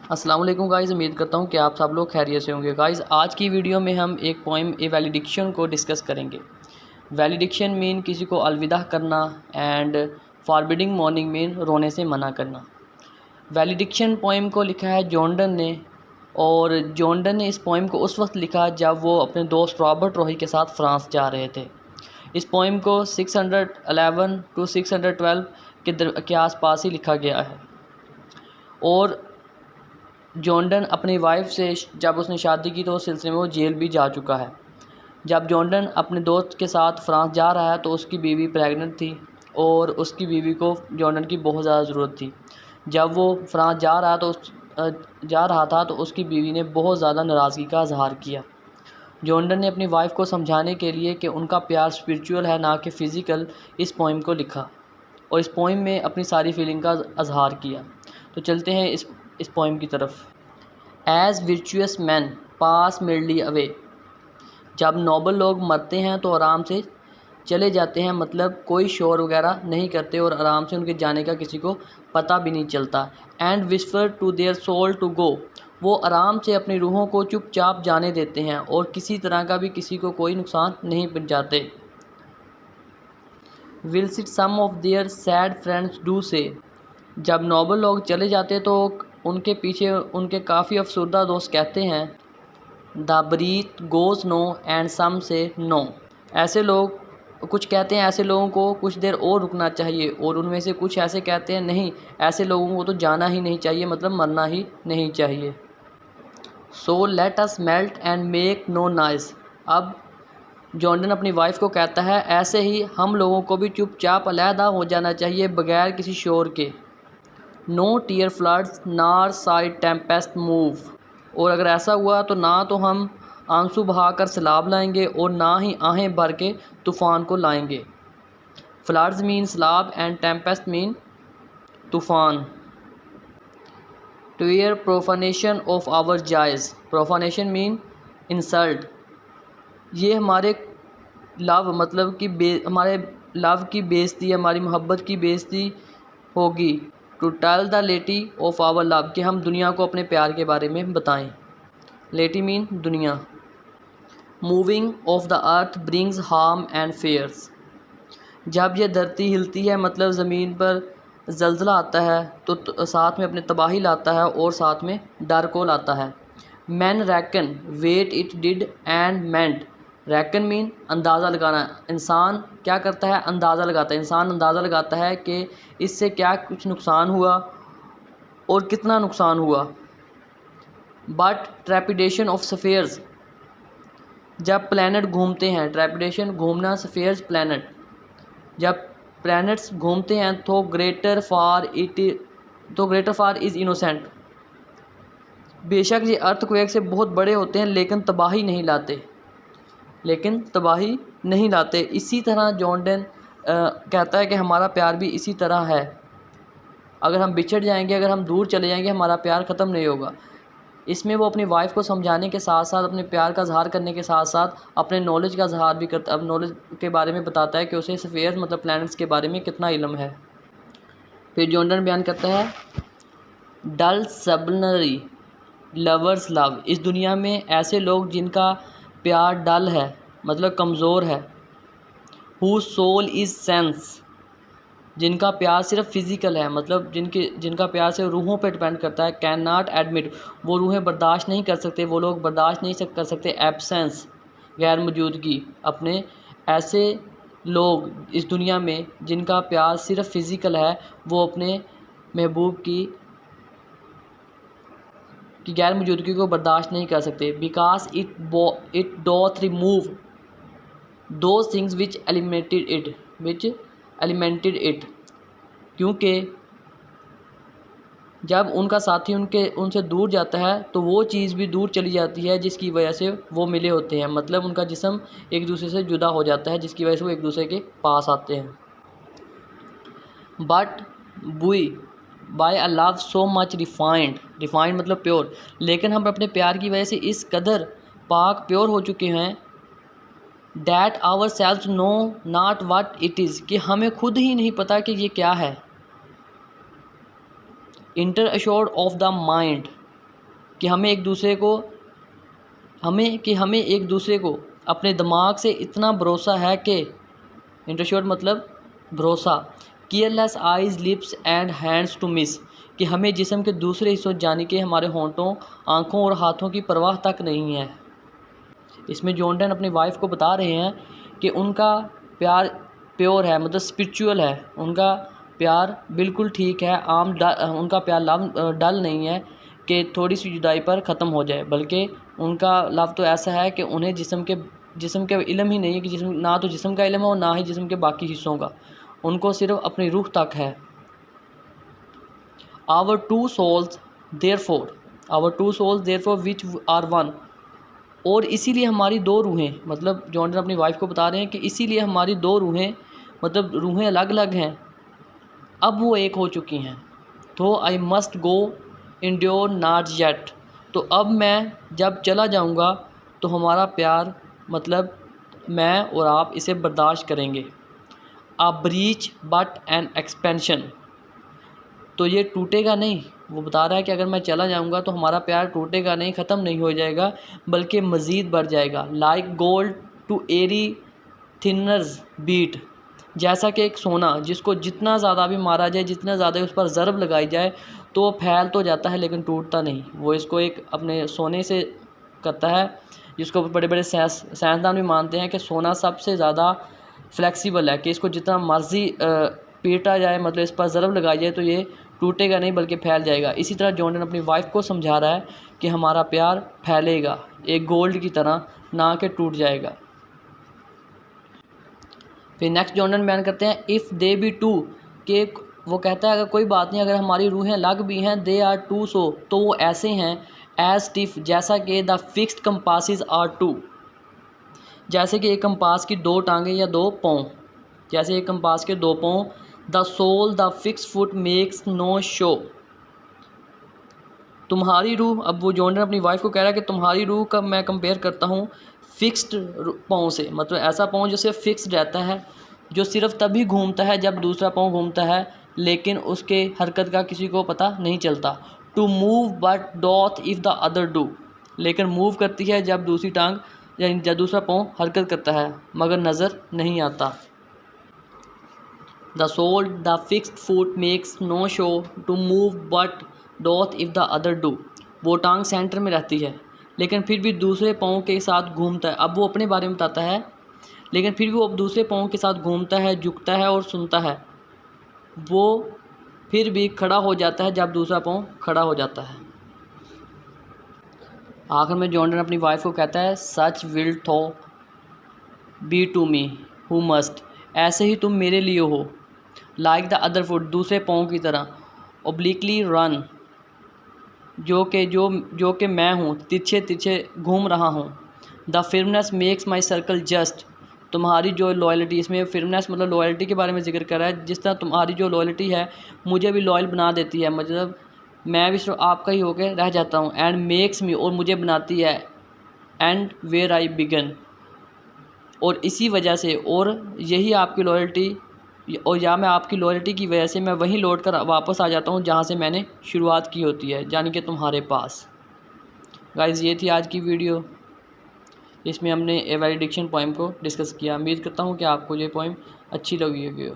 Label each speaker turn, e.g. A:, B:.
A: अस्सलाम वालेकुम गाइज़, उम्मीद करता हूँ कि आप सब लोग खैरियत से होंगे। गाइज़, आज की वीडियो में हम एक पोइम ए वैलिडिक्शन को डिस्कस करेंगे। वैलिडिक्शन मीन किसी को अलविदा करना एंड फॉरबिडिंग मॉर्निंग मीन रोने से मना करना। वैलिडिक्शन पोइम को लिखा है जॉर्डन ने, और जॉर्डन ने इस पोइम को उस वक्त लिखा जब वो अपने दोस्त रॉबर्ट रोही के साथ फ्रांस जा रहे थे। इस पोइम को 611 टू 612 के आसपास ही लिखा गया है। और जॉर्डन अपनी वाइफ से जब उसने शादी की तो उस सिलसिले में वो जेल भी जा चुका है। जब जॉर्डन अपने दोस्त के साथ फ्रांस जा रहा है तो उसकी बीवी प्रेग्नेंट थी और उसकी बीवी को जॉर्डन की बहुत ज़्यादा ज़रूरत थी। जब वो फ्रांस जा रहा था तो उसकी बीवी ने बहुत ज़्यादा नाराज़गी का इजहार किया। जॉर्डन ने अपनी वाइफ को समझाने के लिए कि उनका प्यार स्पिरिचुअल है ना कि फ़िज़िकल, इस पोइम को लिखा और इस पोइम में अपनी सारी फीलिंग का इजहार किया। तो चलते हैं इस पोइम की तरफ। एज़ वर्चुअस मैन पास मिल्डली अवे। जब नोबल लोग मरते हैं तो आराम से चले जाते हैं, मतलब कोई शोर वगैरह नहीं करते और आराम से उनके जाने का किसी को पता भी नहीं चलता। And whisper to their soul to go. वो आराम से अपनी रूहों को चुपचाप जाने देते हैं और किसी तरह का भी किसी को कोई नुकसान नहीं पहुंचाते। Will sit some of their sad friends do say. जब नोबल लोग चले जाते तो उनके पीछे उनके काफ़ी अफसरदा दोस्त कहते हैं, the breath goes now and some say no. ऐसे लोग कुछ कहते हैं ऐसे लोगों को कुछ देर और रुकना चाहिए, और उनमें से कुछ ऐसे कहते हैं नहीं, ऐसे लोगों को तो जाना ही नहीं चाहिए, मतलब मरना ही नहीं चाहिए। So let us melt and make no noise. अब जॉर्डन अपनी वाइफ को कहता है ऐसे ही हम लोगों को भी चुपचाप अलहदा हो जाना चाहिए बगैर किसी शोर के। नो टीयर फ्लड्स नार साइड टेम्पेस्ट मूव। और अगर ऐसा हुआ तो ना तो हम आंसू बहाकर सैलाब लाएंगे और ना ही आहें भर के तूफ़ान को लाएंगे। फ्लड्स मीन सैलाब एंड टेम्पेस्ट मीन तूफ़ान। टीयर प्रोफानेशन ऑफ आवर जायज़। प्रोफानेशन मीन इंसल्ट। ये हमारे लव मतलब कि हमारे लव की बेइज्जती, हमारी मोहब्बत की बेइज्जती होगी। टू टेल द लेटी ऑफ आवर लव, कि हम दुनिया को अपने प्यार के बारे में बताएं। लेटी मीन दुनिया। Moving of the earth brings harm and fears. जब यह धरती हिलती है मतलब ज़मीन पर जल्ज़ला आता है तो साथ में अपने तबाही लाता है और साथ में डर को लाता है। Men reckon what it did and meant. Reckon mean अंदाज़ा लगाना। इंसान क्या करता है, अंदाज़ा लगाता है। इंसान अंदाज़ा लगाता है कि इससे क्या कुछ नुकसान हुआ और कितना नुकसान हुआ। But trepidation of spheres. जब प्लैनेट घूमते हैं, ट्रेपिडेशन घूमना, सफ़ेयर्स प्लैनेट, जब प्लैनेट्स घूमते हैं तो ग्रेटर फार इज़ इनोसेंट। बेशक ये अर्थक्वेक से बहुत बड़े होते हैं लेकिन तबाही नहीं लाते। इसी तरह जॉर्डन कहता है कि हमारा प्यार भी इसी तरह है। अगर हम बिछड़ जाएंगे, अगर हम दूर चले जाएंगे, हमारा प्यार ख़त्म नहीं होगा। इसमें वो अपनी वाइफ को समझाने के साथ साथ, अपने प्यार का इजहार करने के साथ साथ अपने नॉलेज का इजहार भी करता, अब नॉलेज के बारे में बताता है कि उसे स्फीयर्स मतलब प्लैनेट्स के बारे में कितना इल्म है। फिर जॉर्डन बयान करता है, डल सबनरी लवर्स लव। इस दुनिया में ऐसे लोग जिनका प्यार डल है मतलब कमज़ोर है। Whose soul is sense. जिनका प्यार सिर्फ फिज़िकल है, मतलब जिनका प्यार से रूहों पर डिपेंड करता है। कैन नॉट एडमिट, वो रूहें बर्दाश्त नहीं कर सकते, वो लोग बर्दाश्त नहीं कर सकते एब्सेंस, गैर मौजूदगी अपने। ऐसे लोग इस दुनिया में जिनका प्यार सिर्फ फिज़िकल है, वो अपने महबूब की गैर मौजूदगी को बर्दाश्त नहीं कर सकते। Because it doth remove those things which elemented it. क्योंकि जब उनका साथी उनसे दूर जाता है तो वो चीज़ भी दूर चली जाती है जिसकी वजह से वो मिले होते हैं, मतलब उनका जिस्म एक दूसरे से जुदा हो जाता है जिसकी वजह से वो एक दूसरे के पास आते हैं। But we by a love so much refined मतलब प्योर। लेकिन हम अपने प्यार की वजह से इस कदर पाक प्योर हो चुके हैं, that our self know not what it is, कि हमें खुद ही नहीं पता कि ये क्या है। Inter assured of the mind कि हमें एक दूसरे को अपने दिमाग से इतना भरोसा है कि इंटरश्योर मतलब भरोसा, careless eyes lips and hands to miss, कि हमें जिस्म के दूसरे हिस्सों यानी कि हमारे होंठों, आँखों और हाथों की परवाह तक नहीं है। इसमें जॉन डन अपनी वाइफ को बता रहे हैं कि उनका प्यार प्योर है, मतलब स्पिरिचुअल है, उनका प्यार बिल्कुल ठीक है, उनका प्यार लव डल नहीं है कि थोड़ी सी जुदाई पर ख़त्म हो जाए, बल्कि उनका लव तो ऐसा है कि उन्हें जिस्म के इल्म ही नहीं है, कि ना तो जिस्म का इल्म है और ना ही जिस्म के बाकी हिस्सों का, उनको सिर्फ अपनी रूह तक है। Our two souls therefore which are one, और इसीलिए हमारी दो रूहें, मतलब जॉन डन अपनी वाइफ को बता रहे हैं कि इसीलिए हमारी दो रूहें, मतलब रूहें अलग अलग हैं, अब वो एक हो चुकी हैं। तो I must go endure not yet, तो अब मैं जब चला जाऊंगा तो हमारा प्यार, मतलब मैं और आप इसे बर्दाश्त करेंगे। A breach but N expansion, तो ये टूटेगा नहीं। वो बता रहा है कि अगर मैं चला जाऊंगा तो हमारा प्यार टूटेगा नहीं, ख़त्म नहीं हो जाएगा, बल्कि मज़ीद बढ़ जाएगा। Like gold to airy thinness beat, जैसा कि एक सोना जिसको जितना ज़्यादा भी मारा जाए, जितना ज़्यादा उस पर ज़रब लगाई जाए तो वो फैल तो जाता है लेकिन टूटता नहीं। वो इसको एक अपने सोने से करता है, जिसको बड़े बड़े साइंसदान भी मानते हैं कि सोना सबसे ज़्यादा फ्लेक्सिबल है, कि इसको जितना मर्जी पीटा जाए, मतलब इस पर ज़रब लगाई जाए तो ये टूटेगा नहीं बल्कि फैल जाएगा। इसी तरह जॉन डन अपनी वाइफ को समझा रहा है कि हमारा प्यार फैलेगा एक गोल्ड की तरह, ना कि टूट जाएगा। फिर नेक्स्ट जॉन डन बयान करते हैं इफ़ दे बी टू, के वो कहता है अगर कोई बात नहीं, अगर हमारी रूहें अलग भी हैं, दे आर टू सो, तो वो ऐसे हैं एज स्टिफ, जैसा कि the fixed compasses are two, जैसे कि एक कंपास की दो टांगें या दो पाँव, जैसे एक कंपास के दो पाँव। The soul the fixed foot makes no show, तुम्हारी रूह, अब वो जॉन डन अपनी वाइफ को कह रहा है कि तुम्हारी रूह का मैं कंपेयर करता हूँ फिक्स्ड पाँव से, मतलब ऐसा पाँव जो सिर्फ फिक्स्ड रहता है, जो सिर्फ तभी घूमता है जब दूसरा पाँव घूमता है, लेकिन उसके हरकत का किसी को पता नहीं चलता। To move but doth if the other do, लेकिन मूव करती है जब दूसरी टांग या जब दूसरा पाँव हरकत करता है, मगर नज़र नहीं आता। The soul the fixed foot makes no show to move but doth if the other do, वो टांग सेंटर में रहती है लेकिन फिर भी दूसरे पाँव के साथ घूमता है। अब वो अपने बारे में बताता है, लेकिन फिर भी वो दूसरे पाँव के साथ घूमता है, झुकता है और सुनता है, वो फिर भी खड़ा हो जाता है जब दूसरा पाँव खड़ा हो जाता है। आखिर में जॉन डन अपनी वाइफ को कहता है such wilt thou be to me who must, ऐसे ही तुम मेरे लिए हो, लाइक द अदर फुट, दूसरे पाँव की तरह, ओब्लिकली रन, जो कि मैं हूँ, तिरछे तिरछे घूम रहा हूँ। The firmness makes my circle just, तुम्हारी जो लॉयल्टी, इसमें फिर्मनेस मतलब लॉयल्टी के बारे में जिक्र कर रहा है, जिस तरह तुम्हारी जो लॉयल्टी है मुझे भी लॉयल बना देती है, मतलब मैं भी सिर्फ आपका ही होकर रह जाता हूँ। एंड मेक्स मी, और मुझे बनाती है, एंड वेयर आई बिगन, और इसी वजह से, और यही आपकी लॉयल्टी, और या मैं आपकी लॉयल्टी की वजह से मैं वहीं लौट कर वापस आ जाता हूँ जहाँ से मैंने शुरुआत की होती है, यानी कि तुम्हारे पास। गाइज़ ये थी आज की वीडियो, इसमें हमने ए वैलिडिक्शन पोएम को डिस्कस किया। उम्मीद करता हूँ कि आपको ये पोएम अच्छी लगी होगी।